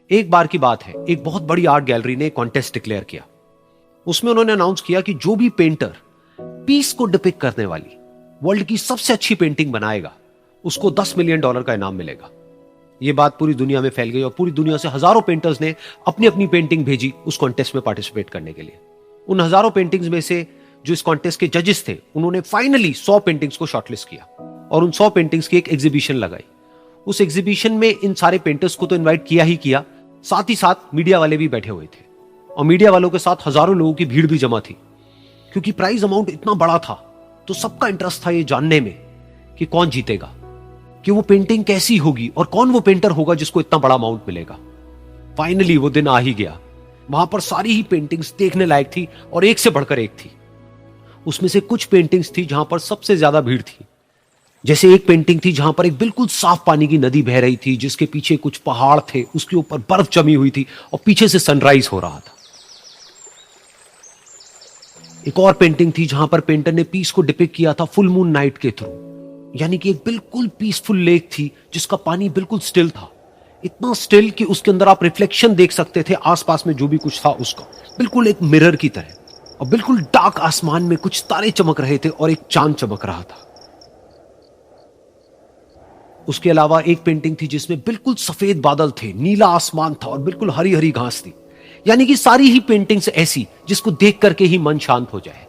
एक बार की बात है, एक बहुत बड़ी आर्ट गैलरी ने कॉन्टेस्ट डिक्लेयर किया। उसमें उन्होंने अनाउंस किया कि जो भी पेंटर पीस को डिपिक्ट करने वाली वर्ल्ड की सबसे अच्छी पेंटिंग बनाएगा उसको $10 मिलियन का इनाम मिलेगा। यह बात पूरी दुनिया में फैल गई और पूरी दुनिया से हजारों पेंटर्स ने अपनी अपनी पेंटिंग भेजी उस कॉन्टेस्ट में पार्टिसिपेट करने के लिए। उन हजारों पेंटिंग्स में से जो इस कॉन्टेस्ट के जजेस थे उन्होंने फाइनली 100 पेंटिंग्स को शॉर्टलिस्ट किया और उन 100 पेंटिंग्स की एक एग्जीबिशन लगाई। उस एग्जीबिशन में इन सारे पेंटर्स को तो इनवाइट किया ही किया, साथ ही साथ मीडिया वाले भी बैठे हुए थे और मीडिया वालों के साथ हजारों लोगों की भीड़ भी जमा थी। क्योंकि प्राइज अमाउंट इतना बड़ा था तो सबका इंटरेस्ट था ये जानने में कि कौन जीतेगा, कि वो पेंटिंग कैसी होगी और कौन वो पेंटर होगा जिसको इतना बड़ा अमाउंट मिलेगा। फाइनली वो दिन आ ही गया। वहां पर सारी ही पेंटिंग्स देखने लायक थी और एक से बढ़कर एक थी। उसमें से कुछ पेंटिंग्स थी जहां पर सबसे ज्यादा भीड़ थी। जैसे एक पेंटिंग थी जहां पर एक बिल्कुल साफ पानी की नदी बह रही थी, जिसके पीछे कुछ पहाड़ थे, उसके ऊपर बर्फ जमी हुई थी और पीछे से सनराइज हो रहा था। एक और पेंटिंग थी जहां पर पेंटर ने पीस को डिपिक्ट किया था फुल मून नाइट के थ्रू, यानी कि एक बिल्कुल पीसफुल लेक थी जिसका पानी बिल्कुल स्टिल था, इतना स्टिल कि उसके अंदर आप रिफ्लेक्शन देख सकते थे आसपास में जो भी कुछ था उसका, बिल्कुल एक मिरर की तरह। और बिल्कुल डार्क आसमान में कुछ तारे चमक रहे थे और एक चांद चमक रहा था। उसके अलावा एक पेंटिंग थी जिसमें बिल्कुल सफेद बादल थे, नीला आसमान था और बिल्कुल हरी हरी घास थी। यानी कि सारी ही पेंटिंग्स ऐसी जिसको देख करके ही मन शांत हो जाए।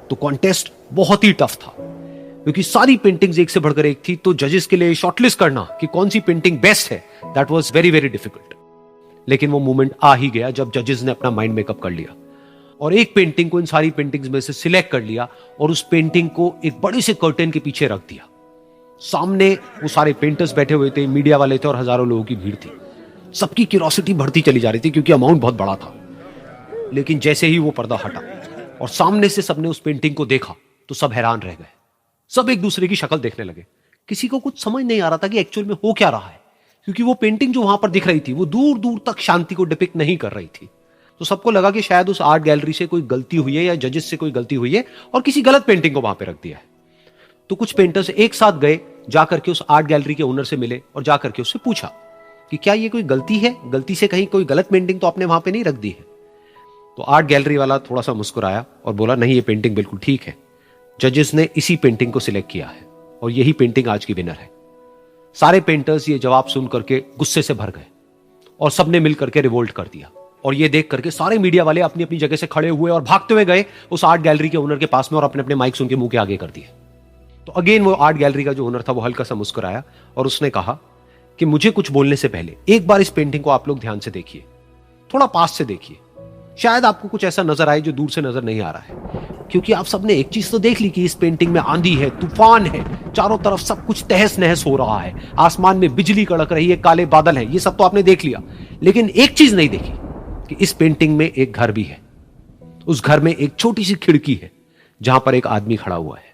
तो कॉन्टेस्ट बहुत ही टफ था क्योंकि सारी पेंटिंग्स एक से बढ़कर एक थी। तो जजेस के लिए शॉर्टलिस्ट करना कि कौन सी पेंटिंग बेस्ट है, that was very very difficult. लेकिन वो मोमेंट आ ही गया जब जजेस ने अपना माइंड मेकअप कर लिया और एक पेंटिंग को इन सारी पेंटिंग्स में से सिलेक्ट कर लिया और उस पेंटिंग को एक बड़े से कर्टेन के पीछे रख दिया। सामने वो सारे पेंटर्स बैठे हुए थे, मीडिया वाले थे और हजारों लोगों की भीड़ थी। सबकी क्यूरियोसिटी बढ़ती चली जा रही थी क्योंकि अमाउंट बहुत बड़ा था। लेकिन जैसे ही वो पर्दा हटा और सामने से सबने उस पेंटिंग को देखा तो सब हैरान रह गए। सब एक दूसरे की शक्ल देखने लगे। किसी को कुछ समझ नहीं आ रहा था कि एक्चुअल में हो क्या रहा है, क्योंकि वो पेंटिंग जो वहां पर दिख रही थी वो दूर दूर तक शांति को डिपिक्ट नहीं कर रही थी। तो सबको लगा कि शायद उस आर्ट गैलरी से कोई गलती हुई है या जजेस से कोई गलती हुई है और किसी गलत पेंटिंग को वहां पे रख दिया है। तो कुछ पेंटर्स एक साथ गए, जाकर के उस आर्ट गैलरी के ओनर से मिले और जाकर के उससे पूछा कि क्या ये कोई गलती है, गलती से कहीं कोई गलत पेंटिंग तो आपने वहां पे नहीं रख दी है। तो आर्ट गैलरी वाला थोड़ा सा मुस्कुराया और बोला, नहीं ये पेंटिंग बिल्कुल ठीक है, जजेस ने इसी पेंटिंग को सिलेक्ट किया है और यही पेंटिंग आज की विनर है। सारे पेंटर्स ये जवाब सुन करके गुस्से से भर गए और सबने मिल करके रिवोल्ट कर दिया। और ये देख करके सारे मीडिया वाले अपनी अपनी जगह से खड़े हुए और भागते हुए गए उस आर्ट गैलरी के ओनर के पास में और अपने अपने माइक्स उनके मुंह के आगे कर दिए। तो अगेन वो आर्ट गैलरी का जो ओनर था वो हल्का सा मुस्कुराया और उसने कहा कि मुझे कुछ बोलने से पहले एक बार इस पेंटिंग को आप लोग ध्यान से देखिए, थोड़ा पास से देखिए, शायद आपको कुछ ऐसा नजर आए जो दूर से नजर नहीं आ रहा है। क्योंकि आप सबने एक चीज तो देख ली कि इस पेंटिंग में आंधी है, तूफान है, चारों तरफ सब कुछ तहस नहस हो रहा है, आसमान में बिजली कड़क रही है, काले बादल हैं, ये सब तो आपने देख लिया। लेकिन एक चीज नहीं देखी कि इस पेंटिंग में एक घर भी है। उस घर में एक छोटी सी खिड़की है जहां पर एक आदमी खड़ा हुआ है।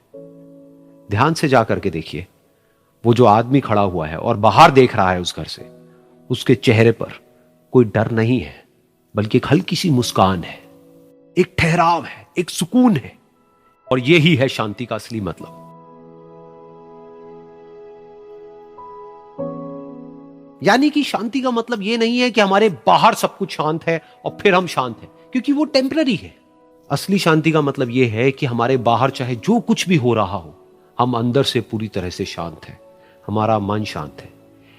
ध्यान से जाकर के देखिए, वो जो आदमी खड़ा हुआ है और बाहर देख रहा है उस घर से, उसके चेहरे पर कोई डर नहीं है बल्कि एक हल्की सी मुस्कान है, एक ठहराव है, एक सुकून है। और यही है शांति का असली मतलब। यानी कि शांति का मतलब यह नहीं है कि हमारे बाहर सब कुछ शांत है और फिर हम शांत हैं, क्योंकि वो टेम्पररी है। असली शांति का मतलब यह है कि हमारे बाहर चाहे जो कुछ भी हो रहा हो, हम अंदर से पूरी तरह से शांत हैं, हमारा मन शांत है।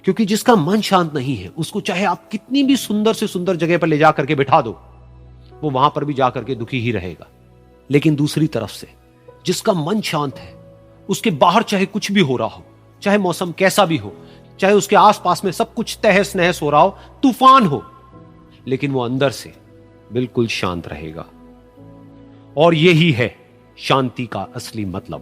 क्योंकि जिसका मन शांत नहीं है उसको चाहे आप कितनी भी सुंदर से सुंदर जगह पर ले जाकर के बिठा दो, वो वहां पर भी जाकर के दुखी ही रहेगा। लेकिन दूसरी तरफ से जिसका मन शांत है, उसके बाहर चाहे कुछ भी हो रहा हो, चाहे मौसम कैसा भी हो, चाहे उसके आसपास में सब कुछ तहस नहस हो रहा हो, तूफान हो, लेकिन वो अंदर से बिल्कुल शांत रहेगा। और यही है शांति का असली मतलब।